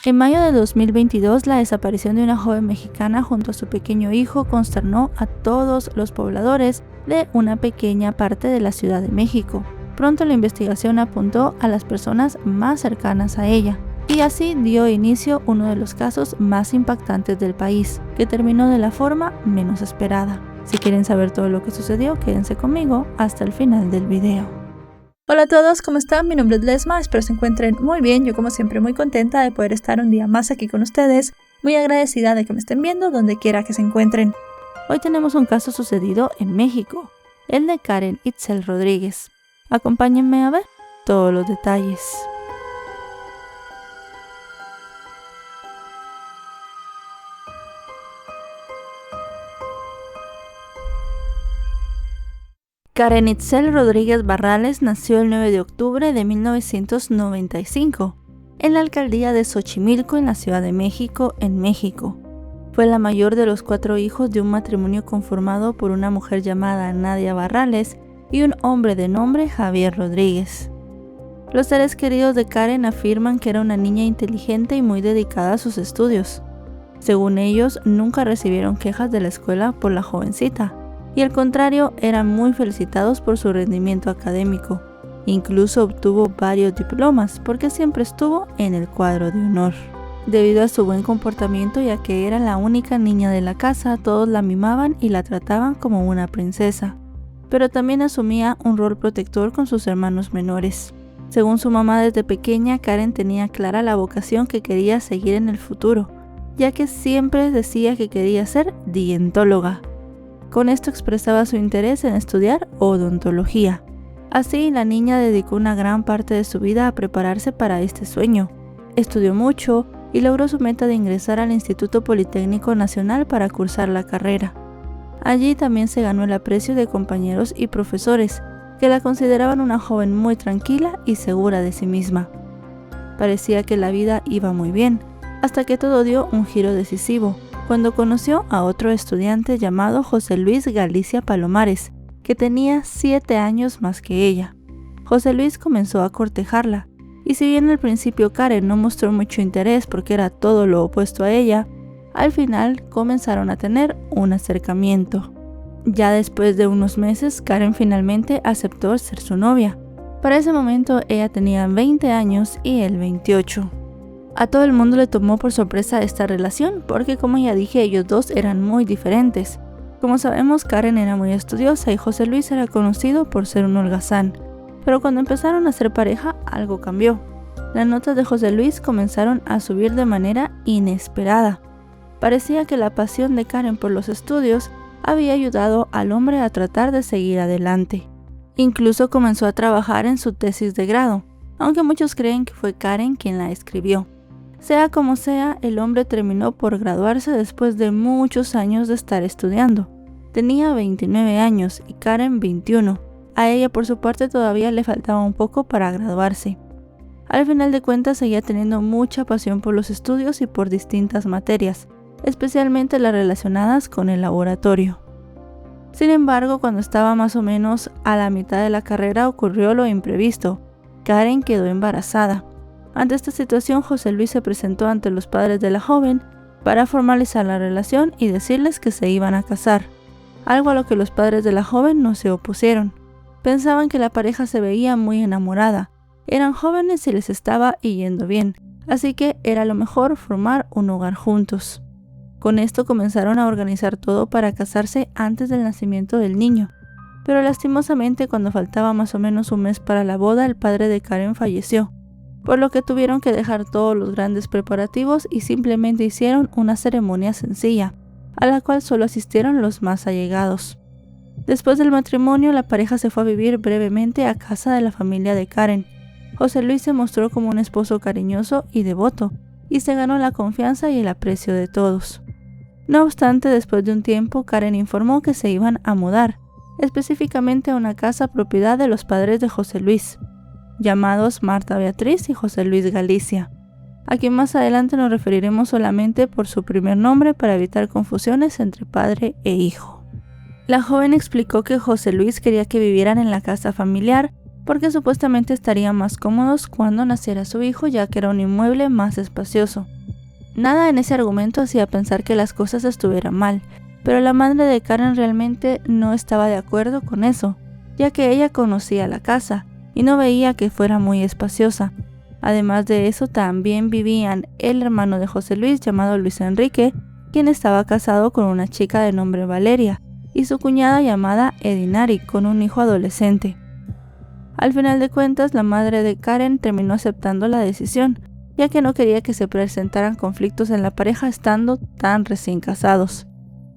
En mayo de 2022, la desaparición de una joven mexicana junto a su pequeño hijo consternó a todos los pobladores de una pequeña parte de la Ciudad de México. Pronto la investigación apuntó a las personas más cercanas a ella, y así dio inicio uno de los casos más impactantes del país, que terminó de la forma menos esperada. Si quieren saber todo lo que sucedió, quédense conmigo hasta el final del video. Hola a todos, ¿cómo están? Mi nombre es Lesma, espero se encuentren muy bien. Yo como siempre muy contenta de poder estar un día más aquí con ustedes, muy agradecida de que me estén viendo donde quiera que se encuentren. Hoy tenemos un caso sucedido en México, el de Karen Itzel Rodríguez. Acompáñenme a ver todos los detalles. Karen Itzel Rodríguez Barrales nació el 9 de octubre de 1995 en la alcaldía de Xochimilco, en la Ciudad de México, en México. Fue la mayor de los 4 hijos de un matrimonio conformado por una mujer llamada Nadia Barrales y un hombre de nombre Javier Rodríguez. Los seres queridos de Karen afirman que era una niña inteligente y muy dedicada a sus estudios. Según ellos, nunca recibieron quejas de la escuela por la jovencita, y al contrario, eran muy felicitados por su rendimiento académico. Incluso obtuvo varios diplomas porque siempre estuvo en el cuadro de honor. Debido a su buen comportamiento y a que era la única niña de la casa, todos la mimaban y la trataban como una princesa, pero también asumía un rol protector con sus hermanos menores. Según su mamá, desde pequeña Karen tenía clara la vocación que quería seguir en el futuro, ya que siempre decía que quería ser dientóloga. Con esto expresaba su interés en estudiar odontología. Así, la niña dedicó una gran parte de su vida a prepararse para este sueño. Estudió mucho y logró su meta de ingresar al Instituto Politécnico Nacional para cursar la carrera. Allí también se ganó el aprecio de compañeros y profesores, que la consideraban una joven muy tranquila y segura de sí misma. Parecía que la vida iba muy bien, hasta que todo dio un giro decisivo, cuando conoció a otro estudiante llamado José Luis Galicia Palomares, que tenía 7 años más que ella. José Luis comenzó a cortejarla, y si bien al principio Karen no mostró mucho interés porque era todo lo opuesto a ella, al final comenzaron a tener un acercamiento. Ya después de unos meses, Karen finalmente aceptó ser su novia. Para ese momento ella tenía 20 años y él 28. A todo el mundo le tomó por sorpresa esta relación porque, como ya dije, ellos dos eran muy diferentes. Como sabemos, Karen era muy estudiosa y José Luis era conocido por ser un holgazán. Pero cuando empezaron a ser pareja, algo cambió. Las notas de José Luis comenzaron a subir de manera inesperada. Parecía que la pasión de Karen por los estudios había ayudado al hombre a tratar de seguir adelante. Incluso comenzó a trabajar en su tesis de grado, aunque muchos creen que fue Karen quien la escribió. Sea como sea, el hombre terminó por graduarse después de muchos años de estar estudiando. Tenía 29 años y Karen 21. A ella por su parte todavía le faltaba un poco para graduarse. Al final de cuentas seguía teniendo mucha pasión por los estudios y por distintas materias, especialmente las relacionadas con el laboratorio. Sin embargo, cuando estaba más o menos a la mitad de la carrera ocurrió lo imprevisto. Karen quedó embarazada. Ante esta situación, José Luis se presentó ante los padres de la joven para formalizar la relación y decirles que se iban a casar, algo a lo que los padres de la joven no se opusieron. Pensaban que la pareja se veía muy enamorada, eran jóvenes y les estaba yendo bien, así que era lo mejor formar un hogar juntos. Con esto comenzaron a organizar todo para casarse antes del nacimiento del niño, pero lastimosamente cuando faltaba más o menos un mes para la boda, el padre de Karen falleció, por lo que tuvieron que dejar todos los grandes preparativos y simplemente hicieron una ceremonia sencilla, a la cual solo asistieron los más allegados. Después del matrimonio, la pareja se fue a vivir brevemente a casa de la familia de Karen. José Luis se mostró como un esposo cariñoso y devoto, y se ganó la confianza y el aprecio de todos. No obstante, después de un tiempo, Karen informó que se iban a mudar, específicamente a una casa propiedad de los padres de José Luis, llamados Marta Beatriz y José Luis Galicia, a quien más adelante nos referiremos solamente por su primer nombre para evitar confusiones entre padre e hijo. La joven explicó que José Luis quería que vivieran en la casa familiar porque supuestamente estarían más cómodos cuando naciera su hijo, ya que era un inmueble más espacioso. Nada en ese argumento hacía pensar que las cosas estuvieran mal, pero la madre de Karen realmente no estaba de acuerdo con eso, ya que ella conocía la casa y no veía que fuera muy espaciosa. Además de eso, también vivían el hermano de José Luis llamado Luis Enrique, quien estaba casado con una chica de nombre Valeria, y su cuñada llamada Edinari, con un hijo adolescente. Al final de cuentas, la madre de Karen terminó aceptando la decisión, ya que no quería que se presentaran conflictos en la pareja estando tan recién casados.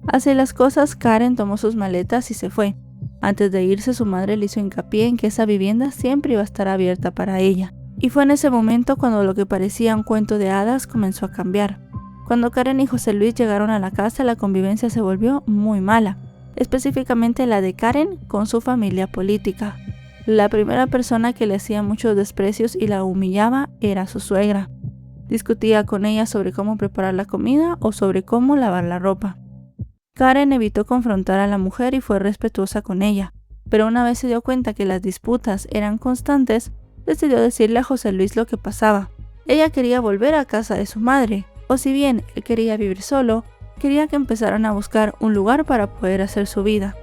Así las cosas, Karen tomó sus maletas y se fue. Antes de irse, su madre le hizo hincapié en que esa vivienda siempre iba a estar abierta para ella. Y fue en ese momento cuando lo que parecía un cuento de hadas comenzó a cambiar. Cuando Karen y José Luis llegaron a la casa, la convivencia se volvió muy mala, específicamente la de Karen con su familia política. La primera persona que le hacía muchos desprecios y la humillaba era su suegra. Discutía con ella sobre cómo preparar la comida o sobre cómo lavar la ropa. Karen evitó confrontar a la mujer y fue respetuosa con ella, pero una vez se dio cuenta que las disputas eran constantes, decidió decirle a José Luis lo que pasaba. Ella quería volver a casa de su madre, o si bien él quería vivir solo, quería que empezaran a buscar un lugar para poder hacer su vida.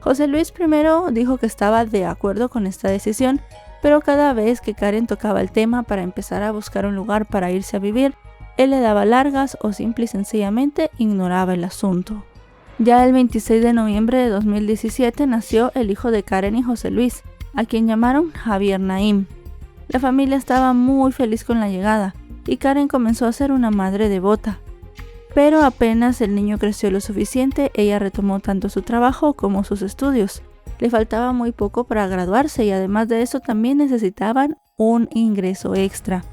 José Luis primero dijo que estaba de acuerdo con esta decisión, pero cada vez que Karen tocaba el tema para empezar a buscar un lugar para irse a vivir, él le daba largas o simple y sencillamente ignoraba el asunto. Ya el 26 de noviembre de 2017 nació el hijo de Karen y José Luis, a quien llamaron Javier Naim. La familia estaba muy feliz con la llegada, y Karen comenzó a ser una madre devota. Pero apenas el niño creció lo suficiente, ella retomó tanto su trabajo como sus estudios. Le faltaba muy poco para graduarse y además de eso también necesitaban un ingreso extra.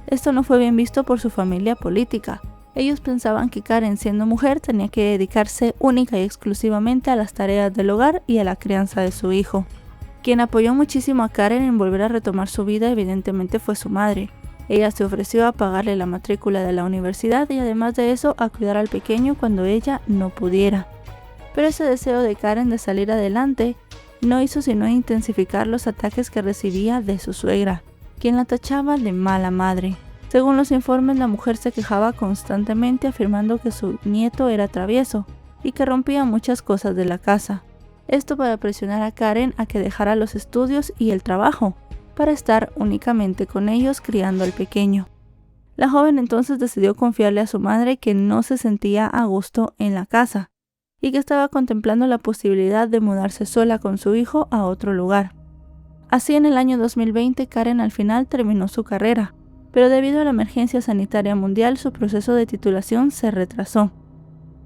Esto no fue bien visto por su familia política. Ellos pensaban que Karen, siendo mujer, tenía que dedicarse única y exclusivamente a las tareas del hogar y a la crianza de su hijo. Quien apoyó muchísimo a Karen en volver a retomar su vida evidentemente fue su madre. Ella se ofreció a pagarle la matrícula de la universidad y además de eso a cuidar al pequeño cuando ella no pudiera. Pero ese deseo de Karen de salir adelante no hizo sino intensificar los ataques que recibía de su suegra, quien la tachaba de mala madre. Según los informes, la mujer se quejaba constantemente afirmando que su nieto era travieso y que rompía muchas cosas de la casa. Esto para presionar a Karen a que dejara los estudios y el trabajo, para estar únicamente con ellos criando al pequeño. La joven entonces decidió confiarle a su madre que no se sentía a gusto en la casa y que estaba contemplando la posibilidad de mudarse sola con su hijo a otro lugar. Así, en el año 2020, Karen al final terminó su carrera, pero debido a la emergencia sanitaria mundial, su proceso de titulación se retrasó.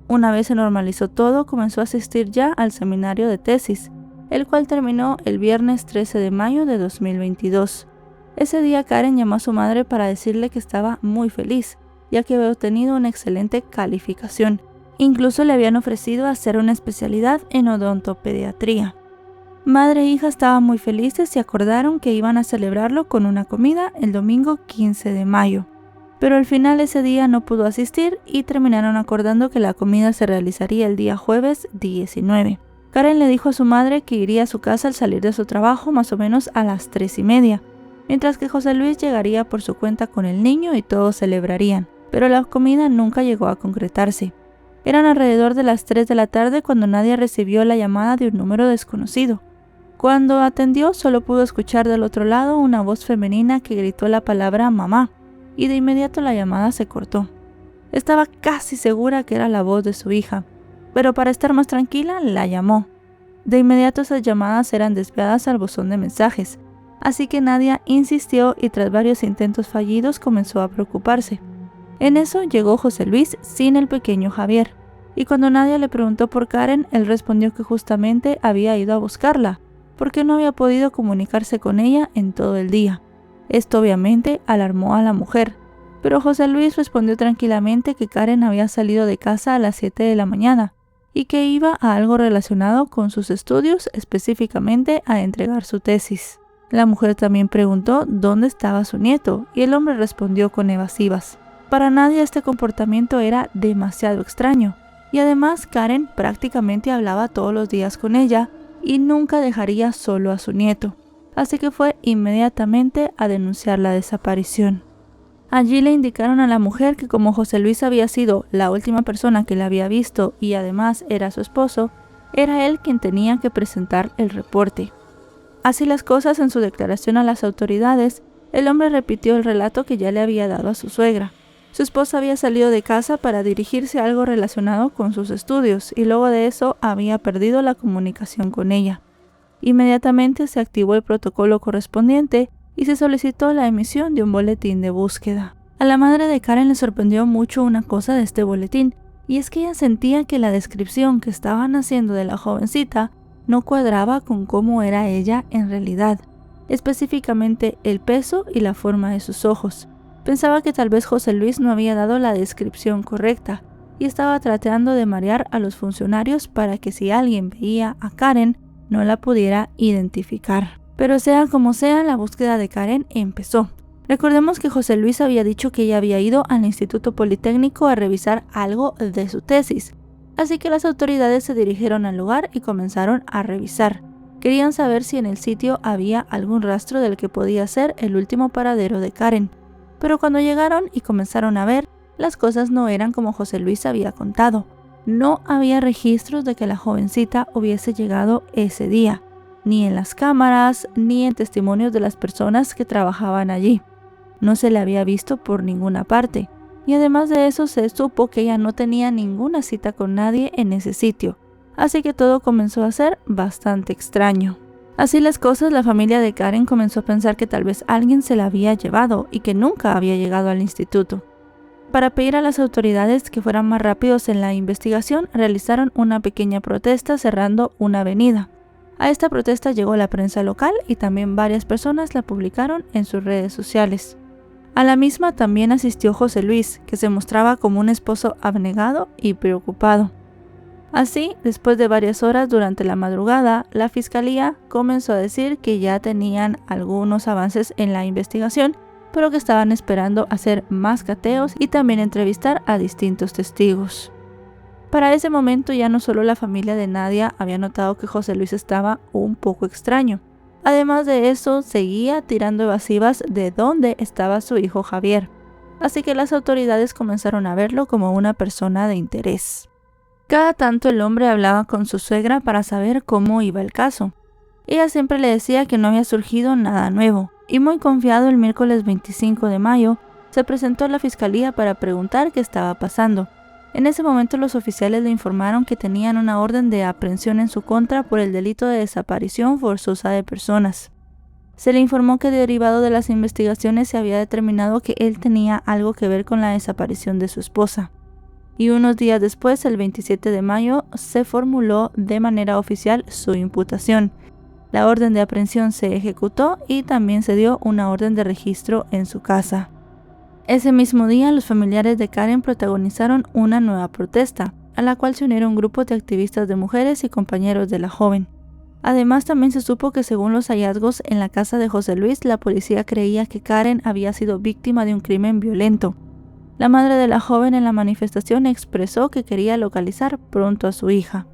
Una vez se normalizó todo, comenzó a asistir ya al seminario de tesis, el cual terminó el viernes 13 de mayo de 2022. Ese día Karen llamó a su madre para decirle que estaba muy feliz, ya que había obtenido una excelente calificación. Incluso le habían ofrecido hacer una especialidad en odontopediatría. Madre e hija estaban muy felices y acordaron que iban a celebrarlo con una comida el domingo 15 de mayo. Pero al final ese día no pudo asistir y terminaron acordando que la comida se realizaría el día jueves 19. Karen le dijo a su madre que iría a su casa al salir de su trabajo más o menos a las 3:30, mientras que José Luis llegaría por su cuenta con el niño y todos celebrarían, pero la comida nunca llegó a concretarse. Eran alrededor de las 3 de la tarde cuando Nadia recibió la llamada de un número desconocido. Cuando atendió, solo pudo escuchar del otro lado una voz femenina que gritó la palabra mamá, y de inmediato la llamada se cortó. Estaba casi segura que era la voz de su hija, pero para estar más tranquila la llamó. De inmediato esas llamadas eran desviadas al buzón de mensajes, así que Nadia insistió y tras varios intentos fallidos comenzó a preocuparse. En eso llegó José Luis sin el pequeño Javier, y cuando Nadia le preguntó por Karen, él respondió que justamente había ido a buscarla, porque no había podido comunicarse con ella en todo el día. Esto obviamente alarmó a la mujer, pero José Luis respondió tranquilamente que Karen había salido de casa a las 7 de la mañana y que iba a algo relacionado con sus estudios, específicamente a entregar su tesis. La mujer también preguntó dónde estaba su nieto y el hombre respondió con evasivas. Para Nadia este comportamiento era demasiado extraño y además Karen prácticamente hablaba todos los días con ella y nunca dejaría solo a su nieto, así que fue inmediatamente a denunciar la desaparición. Allí le indicaron a la mujer que como José Luis había sido la última persona que la había visto y además era su esposo, era él quien tenía que presentar el reporte. Así las cosas, en su declaración a las autoridades, el hombre repitió el relato que ya le había dado a su suegra. Su esposa había salido de casa para dirigirse a algo relacionado con sus estudios y luego de eso había perdido la comunicación con ella. Inmediatamente se activó el protocolo correspondiente y se solicitó la emisión de un boletín de búsqueda. A la madre de Karen le sorprendió mucho una cosa de este boletín, y es que ella sentía que la descripción que estaban haciendo de la jovencita no cuadraba con cómo era ella en realidad, específicamente el peso y la forma de sus ojos. Pensaba que tal vez José Luis no había dado la descripción correcta y estaba tratando de marear a los funcionarios para que si alguien veía a Karen no la pudiera identificar. Pero sea como sea, la búsqueda de Karen empezó. Recordemos que José Luis había dicho que ella había ido al Instituto Politécnico a revisar algo de su tesis, así que las autoridades se dirigieron al lugar y comenzaron a revisar. Querían saber si en el sitio había algún rastro del que podía ser el último paradero de Karen. Pero cuando llegaron y comenzaron a ver, las cosas no eran como José Luis había contado. No había registros de que la jovencita hubiese llegado ese día, ni en las cámaras, ni en testimonios de las personas que trabajaban allí. No se le había visto por ninguna parte, y además de eso se supo que ella no tenía ninguna cita con nadie en ese sitio, así que todo comenzó a ser bastante extraño. Así las cosas, la familia de Karen comenzó a pensar que tal vez alguien se la había llevado y que nunca había llegado al instituto. Para pedir a las autoridades que fueran más rápidos en la investigación, realizaron una pequeña protesta cerrando una avenida. A esta protesta llegó la prensa local y también varias personas la publicaron en sus redes sociales. A la misma también asistió José Luis, que se mostraba como un esposo abnegado y preocupado. Así, después de varias horas durante la madrugada, la fiscalía comenzó a decir que ya tenían algunos avances en la investigación, pero que estaban esperando hacer más cateos y también entrevistar a distintos testigos. Para ese momento ya no solo la familia de Nadia había notado que José Luis estaba un poco extraño. Además de eso, seguía tirando evasivas de dónde estaba su hijo Javier. Así que las autoridades comenzaron a verlo como una persona de interés. Cada tanto el hombre hablaba con su suegra para saber cómo iba el caso. Ella siempre le decía que no había surgido nada nuevo, y muy confiado el miércoles 25 de mayo, se presentó a la fiscalía para preguntar qué estaba pasando. En ese momento los oficiales le informaron que tenían una orden de aprehensión en su contra por el delito de desaparición forzosa de personas. Se le informó que derivado de las investigaciones se había determinado que él tenía algo que ver con la desaparición de su esposa. Y unos días después, el 27 de mayo, se formuló de manera oficial su imputación. La orden de aprehensión se ejecutó y también se dio una orden de registro en su casa. Ese mismo día, los familiares de Karen protagonizaron una nueva protesta, a la cual se unieron grupos de activistas de mujeres y compañeros de la joven. Además, también se supo que según los hallazgos en la casa de José Luis, la policía creía que Karen había sido víctima de un crimen violento. La madre de la joven en la manifestación expresó que quería localizar pronto a su hija.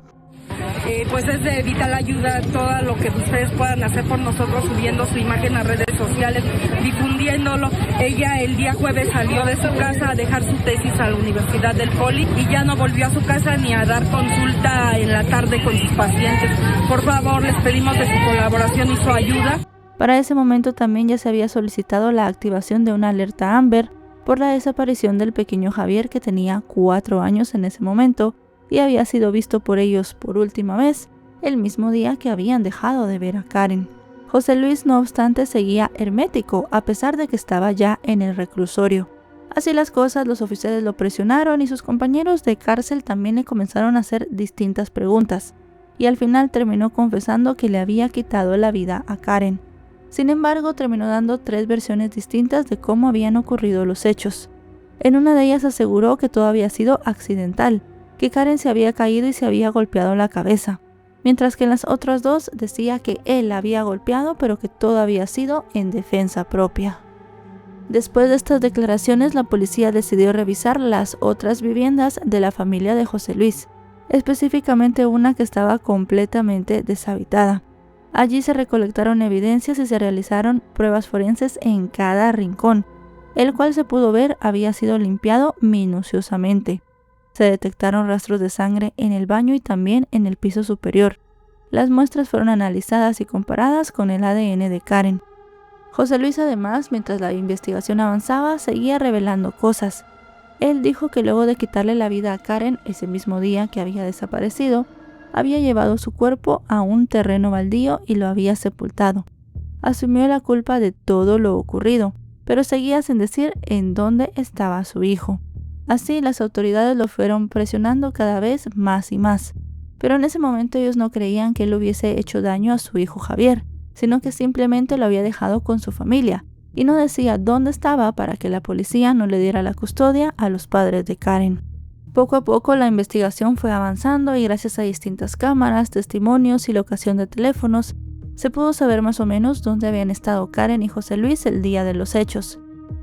Pues es de vital ayuda todo lo que ustedes puedan hacer por nosotros, subiendo su imagen a redes sociales, difundiéndolo. Ella el día jueves salió de su casa a dejar su tesis a la Universidad del Poli y ya no volvió a su casa ni a dar consulta en la tarde con sus pacientes. Por favor, les pedimos de su colaboración y su ayuda. Para ese momento también ya se había solicitado la activación de una alerta Amber por la desaparición del pequeño Javier, que tenía 4 años en ese momento, y había sido visto por ellos por última vez el mismo día que habían dejado de ver a Karen. José Luis, no obstante, seguía hermético a pesar de que estaba ya en el reclusorio. Así las cosas, los oficiales lo presionaron y sus compañeros de cárcel también le comenzaron a hacer distintas preguntas, y al final terminó confesando que le había quitado la vida a Karen. Sin embargo, terminó dando 3 versiones distintas de cómo habían ocurrido los hechos. En una de ellas aseguró que todo había sido accidental, que Karen se había caído y se había golpeado la cabeza, mientras que en las otras 2 decía que él la había golpeado, pero que todo había sido en defensa propia. Después de estas declaraciones, la policía decidió revisar las otras viviendas de la familia de José Luis, específicamente una que estaba completamente deshabitada. Allí se recolectaron evidencias y se realizaron pruebas forenses en cada rincón, el cual se pudo ver había sido limpiado minuciosamente. Se detectaron rastros de sangre en el baño y también en el piso superior. Las muestras fueron analizadas y comparadas con el ADN de Karen. José Luis, además, mientras la investigación avanzaba, seguía revelando cosas. Él dijo que luego de quitarle la vida a Karen ese mismo día que había desaparecido, había llevado su cuerpo a un terreno baldío y lo había sepultado. Asumió la culpa de todo lo ocurrido, pero seguía sin decir en dónde estaba su hijo. Así, las autoridades lo fueron presionando cada vez más y más. Pero en ese momento ellos no creían que él hubiese hecho daño a su hijo Javier, sino que simplemente lo había dejado con su familia, y no decía dónde estaba para que la policía no le diera la custodia a los padres de Karen. Poco a poco la investigación fue avanzando y gracias a distintas cámaras, testimonios y locación de teléfonos, se pudo saber más o menos dónde habían estado Karen y José Luis el día de los hechos.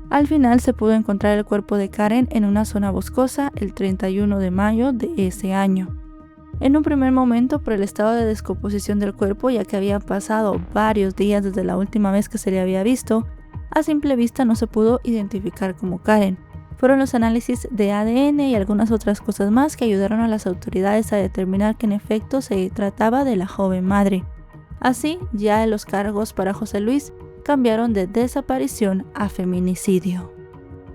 Al final se pudo encontrar el cuerpo de Karen en una zona boscosa el 31 de mayo de ese año. En un primer momento, por el estado de descomposición del cuerpo, ya que había pasado varios días desde la última vez que se le había visto, a simple vista no se pudo identificar como Karen. Fueron los análisis de ADN y algunas otras cosas más que ayudaron a las autoridades a determinar que en efecto se trataba de la joven madre. Así, ya los cargos para José Luis cambiaron de desaparición a feminicidio.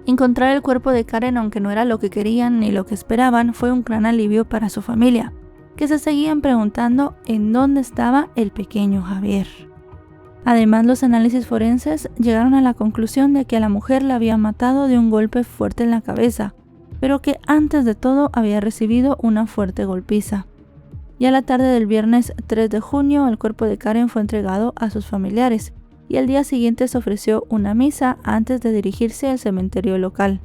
Encontrar el cuerpo de Karen, aunque no era lo que querían ni lo que esperaban, fue un gran alivio para su familia, que se seguían preguntando en dónde estaba el pequeño Javier. Además, los análisis forenses llegaron a la conclusión de que a la mujer la había matado de un golpe fuerte en la cabeza, pero que antes de todo había recibido una fuerte golpiza. Ya la tarde del viernes 3 de junio, el cuerpo de Karen fue entregado a sus familiares, y al día siguiente se ofreció una misa antes de dirigirse al cementerio local.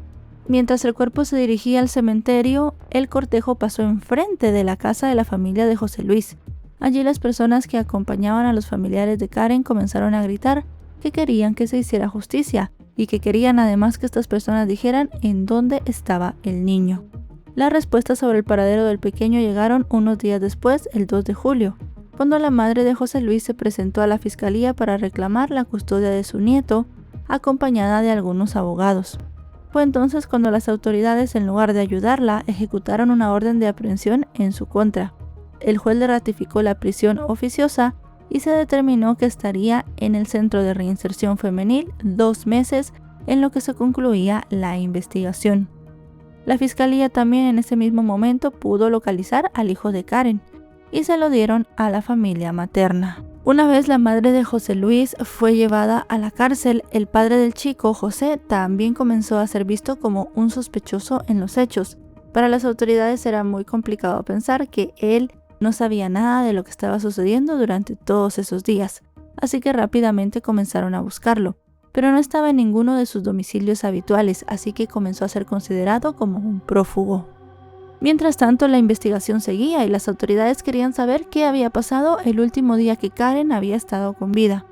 Mientras el cuerpo se dirigía al cementerio, el cortejo pasó enfrente de la casa de la familia de José Luis. Allí las personas que acompañaban a los familiares de Karen comenzaron a gritar que querían que se hiciera justicia y que querían además que estas personas dijeran en dónde estaba el niño. Las respuestas sobre el paradero del pequeño llegaron unos días después, el 2 de julio, cuando la madre de José Luis se presentó a la fiscalía para reclamar la custodia de su nieto, acompañada de algunos abogados. Fue entonces cuando las autoridades, en lugar de ayudarla, ejecutaron una orden de aprehensión en su contra. El juez le ratificó la prisión oficiosa y se determinó que estaría en el Centro de Reinserción Femenil 2 meses en lo que se concluía la investigación. La fiscalía también en ese mismo momento pudo localizar al hijo de Karen y se lo dieron a la familia materna. Una vez la madre de José Luis fue llevada a la cárcel, el padre del chico, José, también comenzó a ser visto como un sospechoso en los hechos. Para las autoridades era muy complicado pensar que él no sabía nada de lo que estaba sucediendo durante todos esos días, así que rápidamente comenzaron a buscarlo, pero no estaba en ninguno de sus domicilios habituales, así que comenzó a ser considerado como un prófugo. Mientras tanto, la investigación seguía y las autoridades querían saber qué había pasado el último día que Karen había estado con vida.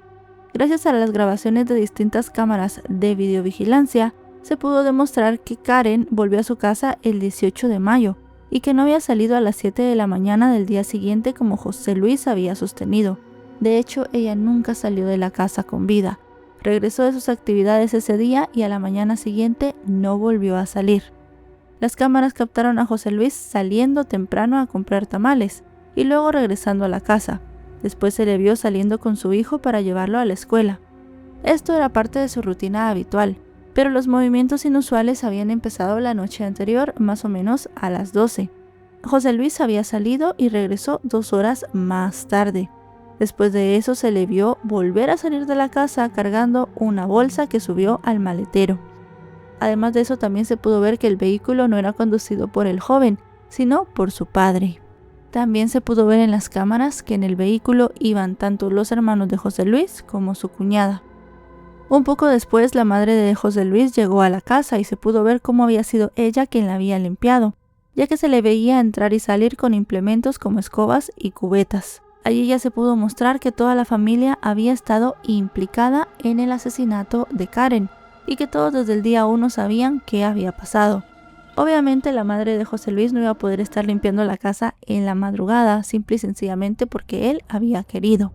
Gracias a las grabaciones de distintas cámaras de videovigilancia, se pudo demostrar que Karen volvió a su casa el 18 de mayo y que no había salido a las 7 de la mañana del día siguiente como José Luis había sostenido. De hecho, ella nunca salió de la casa con vida. Regresó de sus actividades ese día y a la mañana siguiente no volvió a salir. Las cámaras captaron a José Luis saliendo temprano a comprar tamales y luego regresando a la casa. Después se le vio saliendo con su hijo para llevarlo a la escuela. Esto era parte de su rutina habitual, pero los movimientos inusuales habían empezado la noche anterior, más o menos a las 12. José Luis había salido y regresó 2 horas más tarde. Después de eso se le vio volver a salir de la casa cargando una bolsa que subió al maletero. Además de eso, también se pudo ver que el vehículo no era conducido por el joven, sino por su padre. También se pudo ver en las cámaras que en el vehículo iban tanto los hermanos de José Luis como su cuñada. Un poco después, la madre de José Luis llegó a la casa y se pudo ver cómo había sido ella quien la había limpiado, ya que se le veía entrar y salir con implementos como escobas y cubetas. Allí ya se pudo mostrar que toda la familia había estado implicada en el asesinato de Karen, y que todos desde el día 1 sabían qué había pasado. Obviamente la madre de José Luis no iba a poder estar limpiando la casa en la madrugada, simple y sencillamente porque él había querido.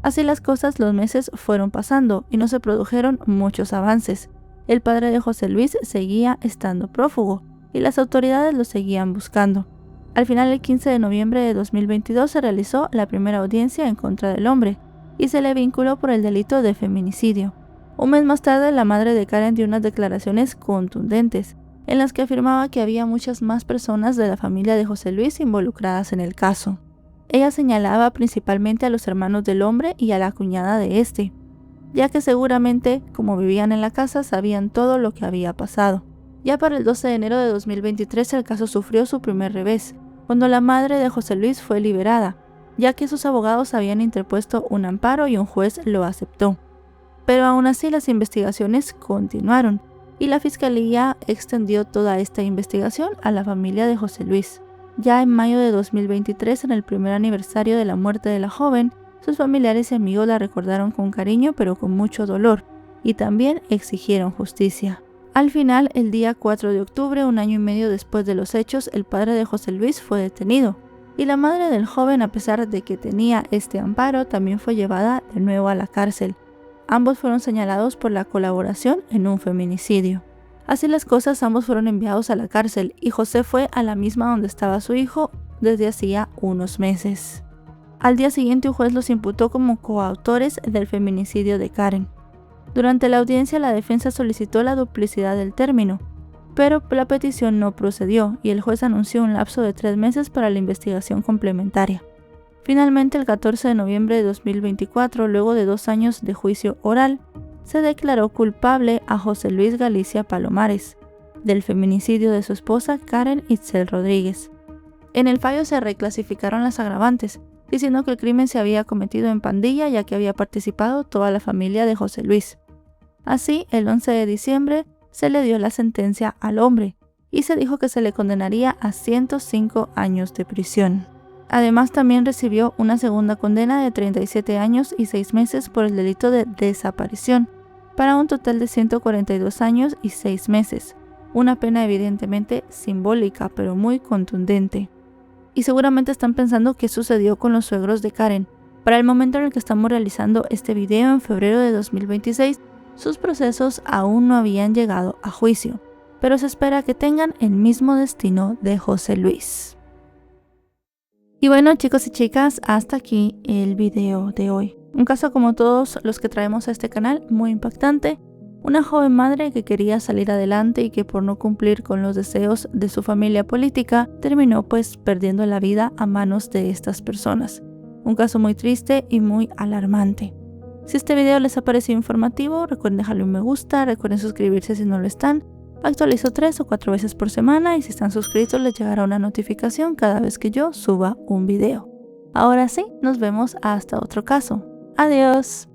Así las cosas, los meses fueron pasando y no se produjeron muchos avances. el padre de José Luis seguía estando prófugo y las autoridades lo seguían buscando. Al final, el 15 de noviembre de 2022 se realizó la primera audiencia en contra del hombre y se le vinculó por el delito de feminicidio. Un mes más tarde, la madre de Karen dio unas declaraciones contundentes en las que afirmaba que había muchas más personas de la familia de José Luis involucradas en el caso. Ella señalaba principalmente a los hermanos del hombre y a la cuñada de este, ya que seguramente, como vivían en la casa, sabían todo lo que había pasado. Ya para el 12 de enero de 2023 el caso sufrió su primer revés, cuando la madre de José Luis fue liberada, ya que sus abogados habían interpuesto un amparo y un juez lo aceptó. Pero aún así las investigaciones continuaron, y la Fiscalía extendió toda esta investigación a la familia de José Luis. Ya en mayo de 2023, en el primer aniversario de la muerte de la joven, sus familiares y amigos la recordaron con cariño pero con mucho dolor, y también exigieron justicia. Al final, el día 4 de octubre, un año y medio después de los hechos, el padre de José Luis fue detenido, y la madre del joven, a pesar de que tenía este amparo, también fue llevada de nuevo a la cárcel. Ambos fueron señalados por la colaboración en un feminicidio. Así las cosas, ambos fueron enviados a la cárcel y José fue a la misma donde estaba su hijo desde hacía unos meses. Al día siguiente, un juez los imputó como coautores del feminicidio de Karen. Durante la audiencia, la defensa solicitó la duplicidad del término, pero la petición no procedió y el juez anunció un lapso de 3 meses para la investigación complementaria. Finalmente, el 14 de noviembre de 2024, luego de 2 años de juicio oral, se declaró culpable a José Luis Galicia Palomares del feminicidio de su esposa Karen Itzel Rodríguez. En el fallo se reclasificaron las agravantes, diciendo que el crimen se había cometido en pandilla ya que había participado toda la familia de José Luis. Así, el 11 de diciembre se le dio la sentencia al hombre y se dijo que se le condenaría a 105 años de prisión. Además, también recibió una segunda condena de 37 años y 6 meses por el delito de desaparición, para un total de 142 años y 6 meses, una pena evidentemente simbólica pero muy contundente. Y seguramente están pensando qué sucedió con los suegros de Karen. Para el momento en el que estamos realizando este video, en febrero de 2026, sus procesos aún no habían llegado a juicio, pero se espera que tengan el mismo destino de José Luis. Y bueno, chicos y chicas, hasta aquí el video de hoy. Un caso como todos los que traemos a este canal, muy impactante. Una joven madre que quería salir adelante y que por no cumplir con los deseos de su familia política, terminó pues perdiendo la vida a manos de estas personas. Un caso muy triste y muy alarmante. Si este video les ha parecido informativo, recuerden dejarle un me gusta, recuerden suscribirse si no lo están. Actualizo 3 o 4 veces por semana y si están suscritos les llegará una notificación cada vez que yo suba un video. Ahora sí, nos vemos hasta otro caso. Adiós.